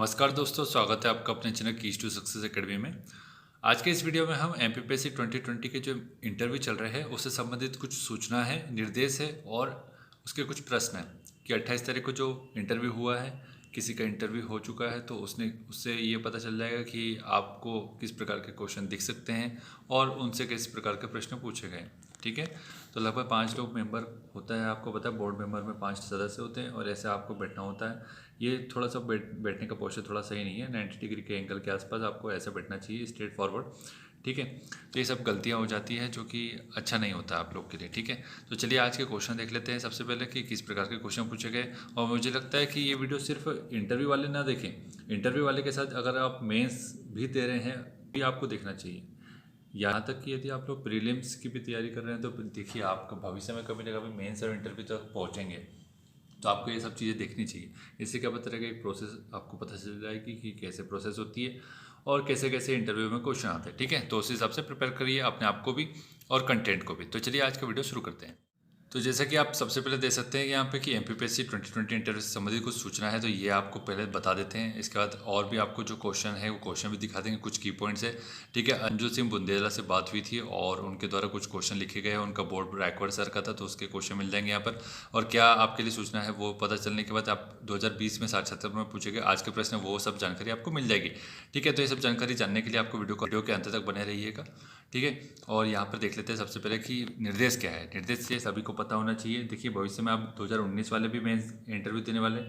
नमस्कार दोस्तों, स्वागत है आपका अपने channel Keys to Success Academy में। आज के इस वीडियो में हम एमपीपीएससी 2020 के जो इंटरव्यू चल रहे हैं उससे संबंधित कुछ सूचना है, निर्देश है और उसके कुछ प्रश्न हैं कि 28 तारीख को जो इंटरव्यू हुआ है, किसी का इंटरव्यू हो चुका है तो उससे ये पता चल जाएगा कि आपको किस प्रकार के क्वेश्चन दिख सकते हैं और उनसे किस प्रकार के प्रश्न पूछे गए। ठीक है, तो लगभग 5 लोग मेंबर होता है। आपको पता है बोर्ड मेंबर में 5 सदस्य होते हैं और ऐसे आपको बैठना होता है। ये थोड़ा सा बैठने का पोस्चर थोड़ा सही नहीं है। 90 डिग्री के एंगल के आसपास आपको ऐसा बैठना चाहिए, स्ट्रेट फॉरवर्ड। ठीक है, तो ये सब गलतियाँ हो जाती है जो कि अच्छा नहीं होता आप लोग के लिए। ठीक है, तो चलिए आज के क्वेश्चन देख लेते हैं। सबसे पहले कि किस प्रकार के क्वेश्चन पूछे गए, और मुझे लगता है कि ये वीडियो सिर्फ इंटरव्यू वाले ना देखें, इंटरव्यू वाले के साथ अगर आप मेंस भी दे रहे हैं भी आपको देखना चाहिए। यहाँ तक कि यदि आप लोग प्रीलिम्स की भी तैयारी कर रहे हैं तो देखिए, आपका भविष्य में कभी ना कभी मेंस और इंटरव्यू तक पहुँचेंगे तो आपको ये सब चीज़ें देखनी चाहिए। इससे क्या पता रहेगा, एक प्रोसेस आपको पता चल जाएगी कि कैसे प्रोसेस होती है और कैसे कैसे इंटरव्यू में क्वेश्चन आते हैं। ठीक है, तो उस हिसाब से प्रिपेयर करिए अपने आप को भी और कंटेंट को भी। तो चलिए आज का वीडियो शुरू करते हैं। तो जैसा कि आप सबसे पहले देख सकते हैं यहाँ पे कि एमपीपीएससी 2020 इंटरव्यू से संबंधित कुछ सूचना है, तो ये आपको पहले बता देते हैं। इसके बाद और भी आपको जो क्वेश्चन है वो क्वेश्चन भी दिखा देंगे, कुछ की पॉइंट्स है। ठीक है, अंजू सिंह बुंदेला से बात हुई थी और उनके द्वारा कुछ क्वेश्चन लिखे गए हैं। उनका बोर्ड रैकवर्ड सर का था तो उसके क्वेश्चन मिल जाएंगे यहाँ पर। और क्या आपके लिए सूचना है वो पता चलने के बाद आप 2020 में साक्षात्कार में पूछे गए आज के प्रश्न, वो सब जानकारी आपको मिल जाएगी। ठीक है, तो ये सब जानकारी जानने के लिए आपको वीडियो के अंत तक बने रहिएगा। ठीक है, और यहाँ पर देख लेते हैं सबसे पहले कि निर्देश क्या है। निर्देश ये सभी को पता होना चाहिए। देखिए, भविष्य में आप 2019 वाले भी मेंस इंटरव्यू देने वाले,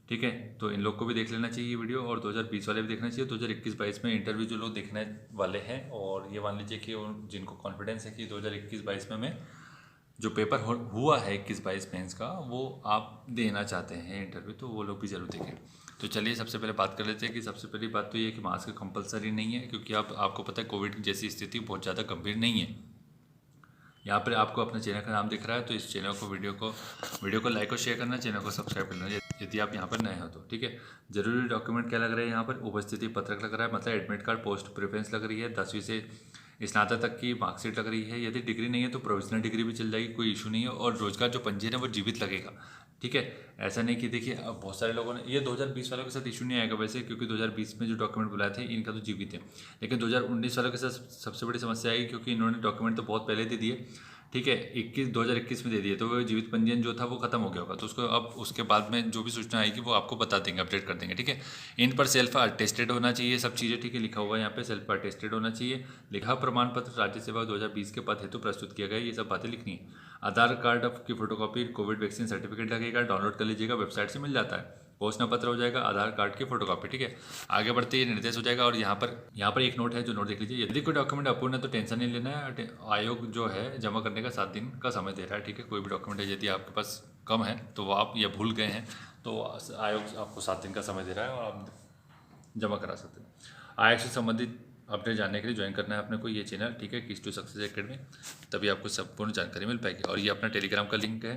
ठीक है, तो इन लोग को भी देख लेना चाहिए ये वीडियो, और 2020 वाले भी देखना चाहिए। 2021-22 में इंटरव्यू जो लोग देखने वाले हैं, और ये मान लीजिए कि जिनको कॉन्फिडेंस है कि 2021-22 में जो पेपर हुआ है 21-22 मेंस का, वो आप देना चाहते हैं इंटरव्यू, तो वो लोग भी जरूर देखें। तो चलिए सबसे पहले बात कर लेते हैं कि सबसे पहली बात तो ये है कि मास्क कंपलसरी नहीं है, क्योंकि आपको पता है कोविड जैसी स्थिति बहुत ज़्यादा गंभीर नहीं है। यहाँ पर आपको अपने चैनल का नाम दिख रहा है, तो इस चैनल को वीडियो को लाइक और शेयर करना, चैनल को सब्सक्राइब करना यदि आप यहाँ पर नए हो तो। ठीक है, जरूरी डॉक्यूमेंट क्या लग रहा है यहाँ पर, उपस्थिति पत्रक लग रहा है, मतलब एडमिट कार्ड, पोस्ट प्रेफरेंस लग रही है, 10वीं से स्नातक तक की मार्कशीट लग रही है। यदि डिग्री नहीं है तो प्रोविजनल डिग्री भी चल जाएगी, कोई इशू नहीं है। और रोजगार जो पंजीयन है वो जीवित लगेगा। ठीक है, ऐसा नहीं कि देखिए अब बहुत सारे लोगों ने, ये 2020 वालों के साथ इशू नहीं आएगा वैसे, क्योंकि 2020 में जो डॉक्यूमेंट बुलाए थे इनका तो जीवित है। लेकिन 2019 वालों के साथ सबसे बड़ी समस्या आएगी, क्योंकि इन्होंने डॉक्यूमेंट तो बहुत पहले दे दिए। ठीक है, 2021 में दे दिए, तो वो जीवित पंजीयन जो था वो खत्म हो गया होगा, तो उसको अब उसके बाद में जो भी सूचना आएगी वो आपको बता देंगे, अपडेट कर देंगे। ठीक है, इन पर सेल्फ अटेस्टेड होना चाहिए सब चीज़ें। ठीक है, लिखा हुआ है यहाँ पे सेल्फ अटेस्टेड होना चाहिए। लिखा प्रमाण पत्र राज्य सेवा 2020 के पद हेतु प्रस्तुत किया गया, ये सब बातें लिखनी है। आधार कार्ड की फोटोकॉपी, कोविड वैक्सीन सर्टिफिकेट लगेगा, डाउनलोड कर लीजिएगा, वेबसाइट से मिल जाता है। घोषणा पत्र हो जाएगा, आधार कार्ड की फोटोकॉपी। ठीक है, आगे बढ़ते ये निर्देश हो जाएगा। और यहाँ पर एक नोट है, जो नोट देख लीजिए। यदि कोई डॉक्यूमेंट अपूर्ण है तो टेंशन नहीं लेना है। आयोग जो है जमा करने का 7 दिन का समय दे रहा है। ठीक है, कोई भी डॉक्यूमेंट है यदि आपके पास कम है तो वो आप या भूल गए हैं तो आयोग आपको 7 दिन का समय दे रहा है और आप जमा करा सकते हैं। आयोग से संबंधित अपडेट जानने के लिए ज्वाइन करना है अपने को ये चैनल। ठीक है, कीज टू सक्सेस एकेडमी, तभी आपको संपूर्ण जानकारी मिल पाएगी। और ये अपना टेलीग्राम का लिंक है,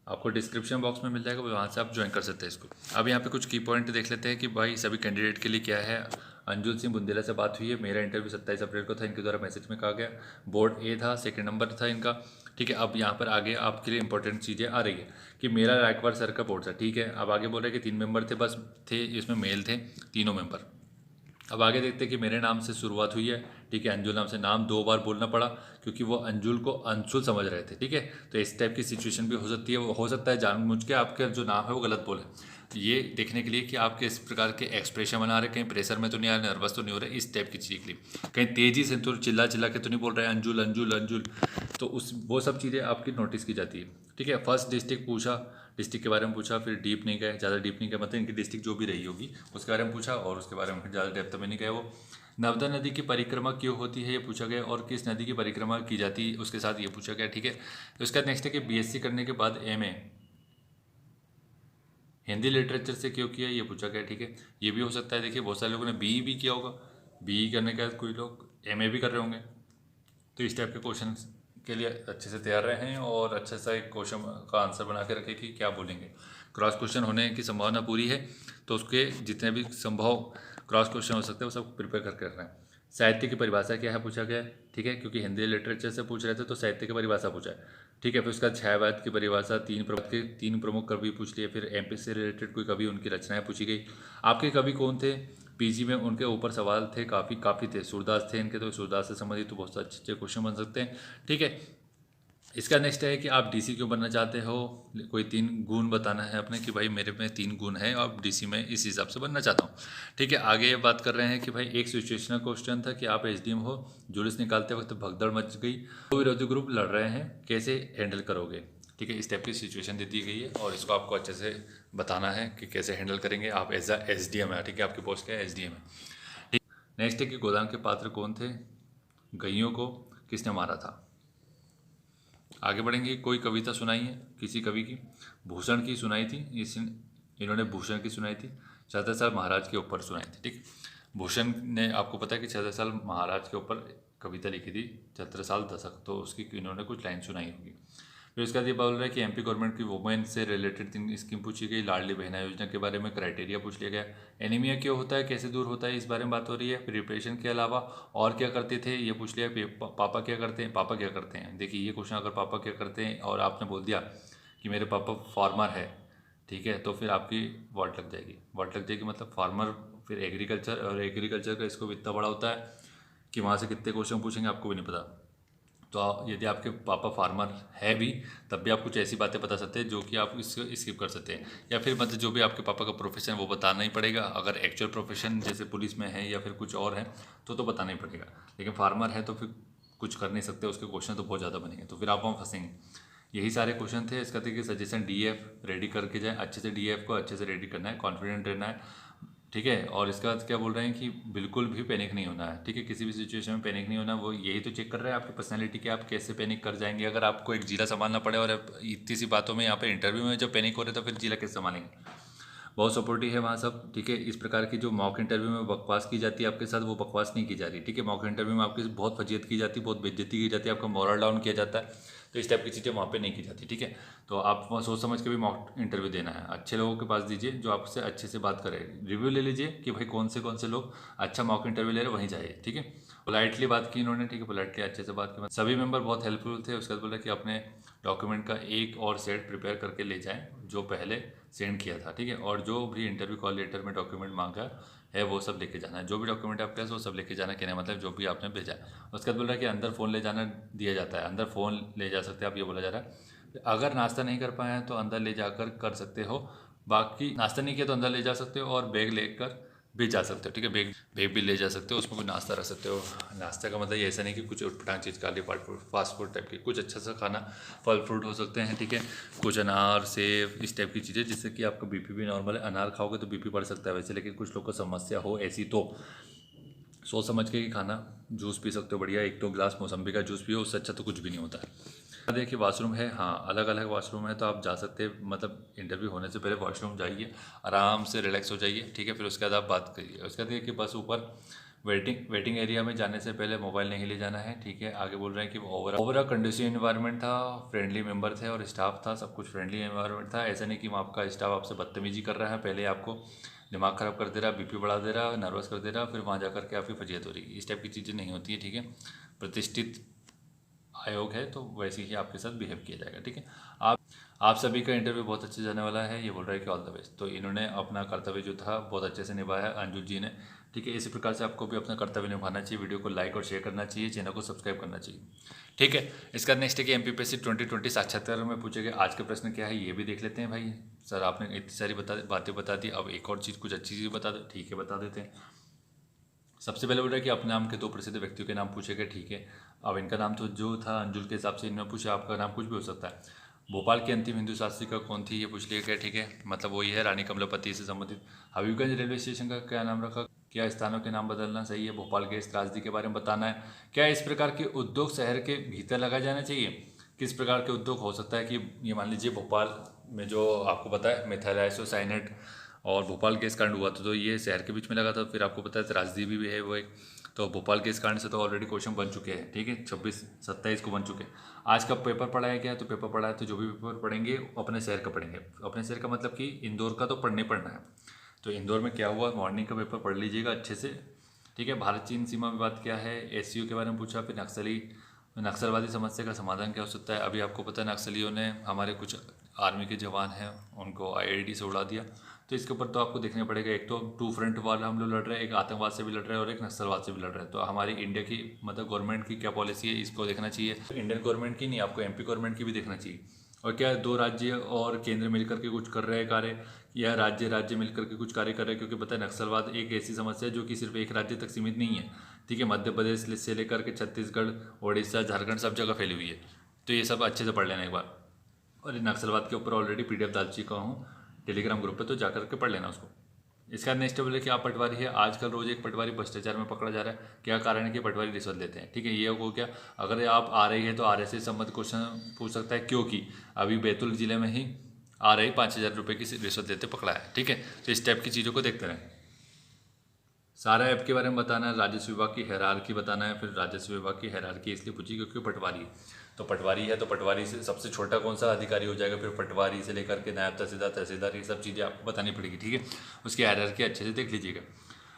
आपको डिस्क्रिप्शन बॉक्स में मिल जाएगा, वहाँ से आप ज्वाइन कर सकते हैं इसको। अब यहाँ पे कुछ की पॉइंट देख लेते हैं कि भाई सभी कैंडिडेट के लिए क्या है। अंजुल सिंह बुंदेला से बात हुई है, मेरा इंटरव्यू 27 अप्रैल को था, इनके द्वारा मैसेज में कहा गया। बोर्ड ए था, सेकंड नंबर था इनका। ठीक है, अब यहाँ पर आगे आपके लिए इंपॉर्टेंट चीज़ें आ रही है कि मेरा रायकवार सर का बोर्ड था। ठीक है, अब आगे बोल रहे हैं कि 3 मेंबर थे, बस थे इसमें मेल थे तीनों मेंबर। अब आगे देखते हैं कि मेरे नाम से शुरुआत हुई है। ठीक है, अंजुल नाम से नाम 2 बार बोलना पड़ा, क्योंकि वो अंजुल को अंशुल समझ रहे थे। ठीक है, तो इस टाइप की सिचुएशन भी हो सकती है। वो हो सकता है जानबूझ के आपका जो नाम है वो गलत बोले, ये देखने के लिए कि आप किस प्रकार के एक्सप्रेशन बना रहे, कहीं प्रेशर में तो नहीं आ रहे, नर्वस तो नहीं हो रहे, इस टाइप की चीज़ के लिए। कहीं तेज़ी से तो चिल्ला के तो नहीं बोल रहे हैं अंजुल अंजुल अंजुल, तो वो सब चीज़ें आपकी नोटिस की जाती है। ठीक है, फर्स्ट डिस्ट्रिक्ट पूछा, डिस्ट्रिक्ट के बारे में पूछा, फिर डीप नहीं गए, ज़्यादा डीप नहीं गए, मतलब इनकी डिस्ट्रिक्ट जो भी रही होगी उसके बारे में पूछा, और उसके बारे में फिर ज़्यादा डेप्थ में नहीं गए। वो नर्मदा नदी की परिक्रमा क्यों होती है ये पूछा गया, और किस नदी की परिक्रमा की जाती है उसके साथ ये पूछा गया। ठीक है, तो इसका नेक्स्ट है कि बीएससी करने के बाद एमए हिंदी लिटरेचर से क्यों किया ये पूछा गया। ठीक है, ये भी हो सकता है। देखिए, बहुत सारे लोगों ने बीई भी किया होगा, बीई करने के बाद कोई लोग एमए भी कर रहे होंगे, तो इस टाइप के क्वेश्चन के लिए अच्छे से तैयार रहें और अच्छे सा एक क्वेश्चन का आंसर बना के रखें कि क्या बोलेंगे। क्रॉस क्वेश्चन होने की संभावना पूरी है, तो उसके जितने भी संभव क्रॉस क्वेश्चन हो सकते हैं वो सब प्रिपेयर करके रखना है। साहित्य की परिभाषा क्या है पूछा गया है। ठीक है, क्योंकि हिंदी लिटरेचर से पूछ रहे थे तो साहित्य की परिभाषा पूछा है। ठीक है, फिर उसका छायावाद की परिभाषा, तीन प्रमुख कवि पूछ लिए, फिर एमपी से रिलेटेड कोई कवि, उनकी रचनाएं पूछी गई। आपके कवि कौन थे पीजी में, उनके ऊपर सवाल थे, काफ़ी थे। सूरदास थे इनके, तो सूरदास से संबंधित तो बहुत अच्छे अच्छे क्वेश्चन बन सकते हैं। ठीक है, इसका नेक्स्ट है कि आप डीसी क्यों बनना चाहते हो, कोई 3 गुण बताना है अपने कि भाई मेरे में 3 गुण है और डीसी में इस हिसाब से बनना चाहता हूँ। ठीक है, आगे बात कर रहे हैं कि भाई एक सिचुएशनल क्वेश्चन था कि आप एसडीएम हो, जुलूस निकालते वक्त भगदड़ मच गई, दो विरोधी ग्रुप लड़ रहे हैं, कैसे हैंडल करोगे। ठीक है, इस टाइप की सिचुएशन दे दी गई है और इसको आपको अच्छे से बताना है कि कैसे हैंडल करेंगे आप एज अ एसडीएम है। ठीक है, आपकी पोस्ट क्या है, एसडीएम है। ठीक, नेक्स्ट है कि गोदान के पात्र कौन थे, गइयों को किसने मारा था। आगे बढ़ेंगे, कोई कविता सुनाई है किसी कवि की, भूषण की सुनाई थी, इन्होंने भूषण की सुनाई थी, छत्रसाल महाराज के ऊपर सुनाई थी। ठीक, भूषण ने, आपको पता है कि छत्रसाल महाराज के ऊपर कविता लिखी थी, छत्रसाल दशक, तो उसकी इन्होंने कुछ लाइन सुनाई होगी। फिर उसके बाद ये बोल रहा है कि एमपी गवर्नमेंट की वुमेन से रिलेटेड 3 स्कीम पूछी गई, लाडली बहना योजना के बारे में क्राइटेरिया पूछ लिया गया, एनीमिया क्यों होता है, कैसे दूर होता है, इस बारे में बात हो रही है। प्रिपरेशन के अलावा और क्या करते थे ये पूछ लिया, पापा क्या करते हैं, पापा क्या करते हैं। देखिए ये क्वेश्चन अगर पापा क्या करते हैं और आपने बोल दिया कि मेरे पापा फार्मर है, ठीक है, तो फिर आपकी वाट लग जाएगी। वाट लग जाएगी मतलब फार्मर, फिर एग्रीकल्चर, और एग्रीकल्चर का स्कोप इतना बड़ा होता है कि वहाँ से कितने क्वेश्चन पूछेंगे आपको भी नहीं पता। तो यदि आपके पापा फार्मर है भी, तब भी आप कुछ ऐसी बातें बता सकते हैं जो कि आप इसको स्किप कर सकते हैं, या फिर मतलब जो भी आपके पापा का प्रोफेशन है वो बताना ही पड़ेगा। अगर एक्चुअल प्रोफेशन जैसे पुलिस में है या फिर कुछ और है तो बताना ही पड़ेगा, लेकिन फार्मर है तो फिर कुछ कर नहीं सकते, उसके क्वेश्चन तो बहुत ज़्यादा बनेंगे, तो फिर आप वहाँ फंसेंगे। यही सारे क्वेश्चन थे। इसका देखिए सजेशन, डीएफ रेडी करके जाए, अच्छे से डीएफ को अच्छे से रेडी करना है, कॉन्फिडेंट रहना है। ठीक है, और इसका क्या बोल रहे हैं कि बिल्कुल भी पैनिक नहीं होना है। ठीक है, किसी भी सिचुएशन में पैनिक नहीं होना। वो यही तो चेक कर रहे हैं आपकी पर्सनैलिटी कि आप कैसे पैनिक कर जाएंगे। अगर आपको एक जिला संभालना पड़े और इतनी सी बातों में यहाँ पे इंटरव्यू में जब पैनिक हो रहे तो फिर जिला कैसे संभालेंगे। बहुत सपोर्टिव है वहाँ सब। ठीक है, इस प्रकार की जो मॉक इंटरव्यू में बकवास की जाती है आपके साथ, वो बकवास नहीं की जा रही। ठीक है, मॉक इंटरव्यू में आपकी बहुत फजीयत की जाती है, बहुत बेइज्जती की जाती है, आपका मोरल डाउन किया जाता है, तो इस टाइप की चीज़ें वहाँ पे नहीं की जाती। ठीक है, तो आप वहाँ सोच समझ के भी मॉक इंटरव्यू देना है, अच्छे लोगों के पास दीजिए जो आपसे अच्छे से बात करें, रिव्यू ले लीजिए कि भाई कौन से लोग अच्छा मॉक इंटरव्यू ले रहे वहीं जाइए। ठीक है, पोलाइटली बात की इन्होंने। ठीक है, पोलाइटली अच्छे से बात की, सभी मेंबर बहुत हेल्पफुल थे। उसके बाद बोला कि अपने डॉक्यूमेंट का एक और सेट प्रिपेयर करके ले जाएं जो पहले सेंड किया था। ठीक है, और जो भी इंटरव्यू कॉल लेटर में डॉक्यूमेंट मांगा है वो सब लेके जाना है, जो भी डॉक्यूमेंट आपके पास वो सब लेके जाना, कहना मतलब जो भी आपने भेजा। उसके बाद बोल रहा है कि अंदर फ़ोन ले जाना दिया जाता है, अंदर फ़ोन ले जा सकते हैं आप, ये बोला जा रहा है। अगर नाश्ता नहीं कर पाए हैं तो अंदर ले जाकर कर सकते हो, बाकी नाश्ता नहीं किया तो अंदर ले जा सकते हो, और बैग लेकर भी जा सकते हो। ठीक है, बैग बैग भी ले जा सकते हो, उसमें कोई नाश्ता रख सकते हो। नाश्ता का मतलब ये ऐसा नहीं कि कुछ उटपटांग चीज़ खा ली, फास्ट फूड टाइप की, कुछ अच्छा सा खाना, फल फ्रूट हो सकते हैं। ठीक है, कुछ अनार सेब इस टाइप की चीज़ें, जिससे कि आपका बीपी भी नॉर्मल है। अनार खाओगे तो बीपी बढ़ सकता है वैसे, लेकिन कुछ लोग को समस्या हो ऐसी तो सोच समझ के ही खाना। जूस पी सकते हो बढ़िया, एक तो गिलास मौसम्बी का जूस पियो, उससे अच्छा तो कुछ भी नहीं होता है। देखिए वाशरूम है, हाँ अलग अलग वाशरूम है, तो आप जा सकते हैं, मतलब इंटरव्यू होने से पहले वॉशरूम जाइए, आराम से रिलैक्स हो जाइए। ठीक है, फिर उसके बाद आप बात करिए। उसके बाद देखिए बस ऊपर वेटिंग एरिया में जाने से पहले मोबाइल नहीं ले जाना है। ठीक है, आगे बोल रहे हैं कि ओवरऑल कंडीसिव इन्वायरमेंट था, फ्रेंडली मेंबर थे और स्टाफ था, सब कुछ फ्रेंडली इन्वायरमेंट था। ऐसा नहीं कि आपका स्टाफ आपसे बदतमीजी कर रहा है, पहले आपको दिमाग ख़राब कर दे रहा, बीपी बढ़ा दे रहा, नर्वस कर दे रहा, फिर वहाँ जाकर के आपकी फजीयत हो रही है। इस टाइप की चीज़ें नहीं होती है। ठीक है, प्रतिष्ठित आयोग है तो वैसे ही आपके साथ बिहेव किया जाएगा। ठीक है, आप सभी का इंटरव्यू बहुत अच्छे जाने वाला है, ये बोल रहा है कि ऑल द बेस्ट। तो इन्होंने अपना कर्तव्य जो था बहुत अच्छे से निभाया अंजुल जी ने। ठीक है, इसी प्रकार से आपको भी अपना कर्तव्य निभाना चाहिए, वीडियो को लाइक और शेयर करना चाहिए, चैनल को सब्सक्राइब करना चाहिए। ठीक है, इसका नेक्स्ट है कि एमपीपीएससी 2020 साक्षात्कार में पूछे गए आज के प्रश्न क्या है ये भी देख लेते हैं। भाई सर आपने इतनी सारी बातें बता दी, अब एक और चीज़ कुछ अच्छी चीज़ बता दो। ठीक है, बता देते हैं। सबसे पहले बोल रहा है कि अपने नाम के 2 प्रसिद्ध व्यक्तियों के नाम पूछे गए। ठीक है, अब इनका नाम तो जो था अंजुल के हिसाब से इन्होंने पूछा, आपका नाम कुछ भी हो सकता है। भोपाल की अंतिम हिंदू शास्त्रिका कौन थी ये पूछ लिया गया। ठीक है, मतलब वही है रानी कमलापति से संबंधित। हबीबगंज रेलवे स्टेशन का क्या नाम रखा, क्या स्थानों के नाम बदलना सही है, भोपाल के इस त्रासदी के बारे में बताना है, क्या इस प्रकार के उद्योग शहर के भीतर लगाए जाने चाहिए, किस प्रकार के उद्योग हो सकता है कि ये मान लीजिए भोपाल में जो आपको पता है मिथाइल आइसोसाइनेट और भोपाल गैस कांड हुआ था, तो ये शहर के बीच में लगा था। फिर आपको पता है त्रासदी भी है वो एक, तो भोपाल गैस कांड से तो ऑलरेडी क्वेश्चन बन चुके हैं। ठीक है, 26-27 को बन चुके हैं। आज का पेपर पढ़ाया गया, तो पेपर पढ़ा है तो जो भी पेपर पढ़ेंगे अपने शहर का पढ़ेंगे। अपने शहर का मतलब कि इंदौर का तो पढ़ना है, तो इंदौर में क्या हुआ मॉर्निंग का पेपर पढ़ लीजिएगा अच्छे से। ठीक है, भारत चीन सीमा विवाद क्या है, एससीओ के बारे में पूछा, फिर नक्सली नक्सलवादी समस्या का समाधान क्या हो सकता है? अभी आपको पता है नक्सलियों ने हमारे कुछ आर्मी के जवान हैं उनको आईईडी से उड़ा दिया। तो इसके ऊपर तो आपको देखना पड़ेगा, एक तो टू फ्रंट वार हम लोग लड़ रहे हैं, एक आतंकवाद से भी लड़ रहे हैं और एक नक्सलवाद से भी लड़ रहे हैं। तो हमारी इंडिया की मतलब गवर्नमेंट की क्या पॉलिसी है इसको देखना चाहिए। इंडियन गवर्नमेंट की नहीं, आपको एमपी गवर्नमेंट की भी देखना चाहिए। और क्या दो राज्य और केंद्र मिलकर के कुछ कर रहे हैं कार्य, या राज्य मिलकर के कुछ कार्य कर रहे हैं? क्योंकि पता है नक्सलवाद एक ऐसी समस्या है जो कि सिर्फ एक राज्य तक सीमित नहीं है, ठीक है। मध्य प्रदेश से लेकर के छत्तीसगढ़, उड़ीसा, झारखंड सब जगह फैली हुई है। तो ये सब अच्छे से पढ़ लेना एक बार। और ये नक्सलवाद के ऊपर ऑलरेडी पीडीएफ डाल चुका हूँ टेलीग्राम ग्रुप पे, तो जाकर के पढ़ लेना उसको। इसका नेक्स्ट बोले कि आप पटवारी है, आजकल रोज एक पटवारी भ्रष्टाचार में पकड़ा जा रहा है। क्या कारण है कि पटवारी रिश्वत लेते हैं? ठीक है, ये हो गया। अगर आप आ रही है तो आर से संबंधित क्वेश्चन पूछ सकता है, क्योंकि अभी बैतूल जिले में ही आ रही 5,000 रुपये की रिश्वत लेते पकड़ा है। ठीक है, तो इस टाइप की चीज़ों को देखते रहें। सारा ऐप के बारे में बताना है, राजस्व विभाग की हैरारकी बताना है। फिर राजस्व विभाग की हैरारकी इसलिए पूछी क्योंकि पटवारी है, तो पटवारी है तो पटवारी से सबसे छोटा कौन सा अधिकारी हो जाएगा, फिर पटवारी से लेकर के नायब तहसीलदार ये सब चीज़ें आपको बतानी पड़ेगी। ठीक है, उसकी हैरारकी अच्छे से देख लीजिएगा।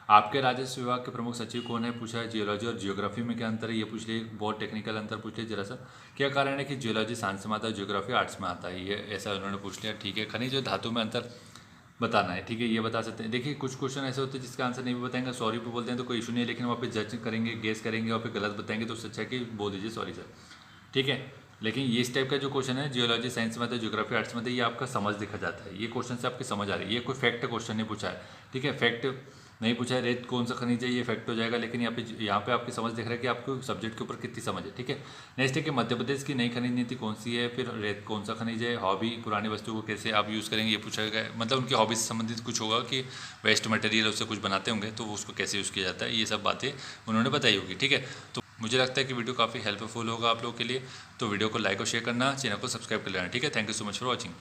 आपके राजस्व विभाग के प्रमुख सचिव कौन है पूछा है। जियोलॉजी और जियोग्राफी में क्या अंतर है ये पूछ लिए, बहुत टेक्निकल अंतर पूछ लिया जरा सा। क्या कारण है कि जियोलॉजी साइंस में आता है, जियोग्राफी आर्ट्स में आता है, ये ऐसा उन्होंने पूछ लिया। ठीक है, खनिज और धातु में अंतर बताना है। ठीक है, ये बता सकते हैं। देखिए कुछ क्वेश्चन ऐसे होते हैं जिसका आंसर नहीं भी बताएंगे, सॉरी पे बोलते हैं तो कोई इशू नहीं है, लेकिन वहाँ पे जज करेंगे, गेस करेंगे और फिर गलत बताएंगे तो उससे अच्छा है कि बोल दीजिए सॉरी सर। ठीक है, लेकिन ये इस टाइप का जो क्वेश्चन है जियोलॉजी साइंस में था, जियोग्राफी आर्ट्स में था, ये आपका समझ दिखा जाता है। ये क्वेश्चन से आपकी समझ आ रही है, ये कोई फैक्ट क्वेश्चन नहीं पूछा है। ठीक है, फैक्ट नहीं पूछा है, रेत कौन सा खनिज है ये फैक्ट हो जाएगा, लेकिन यहाँ पे आपकी समझ दिख रहा है कि आपको सब्जेक्ट के ऊपर कितनी समझ है। ठीक है, नेक्स्ट है कि मध्य प्रदेश की नई खनिज नीति कौन सी है, फिर रेत कौन सा खनिज है, हॉबी पुरानी वस्तु को कैसे आप यूज़ करेंगे ये पूछा गया है। मतलब उनकी हॉबी से संबंधित कुछ होगा कि वेस्ट मटेरियल उससे कुछ बनाते होंगे तो उसको कैसे यूज़ किया जाता है, ये सब बातें उन्होंने बताई होगी। ठीक है, तो मुझे लगता है कि वीडियो काफ़ी हेल्पफुल होगा आप लोगों के लिए, तो वीडियो को लाइक और शेयर करना, चैनल को सब्सक्राइब कर लेना। ठीक है, thank you so much for watching.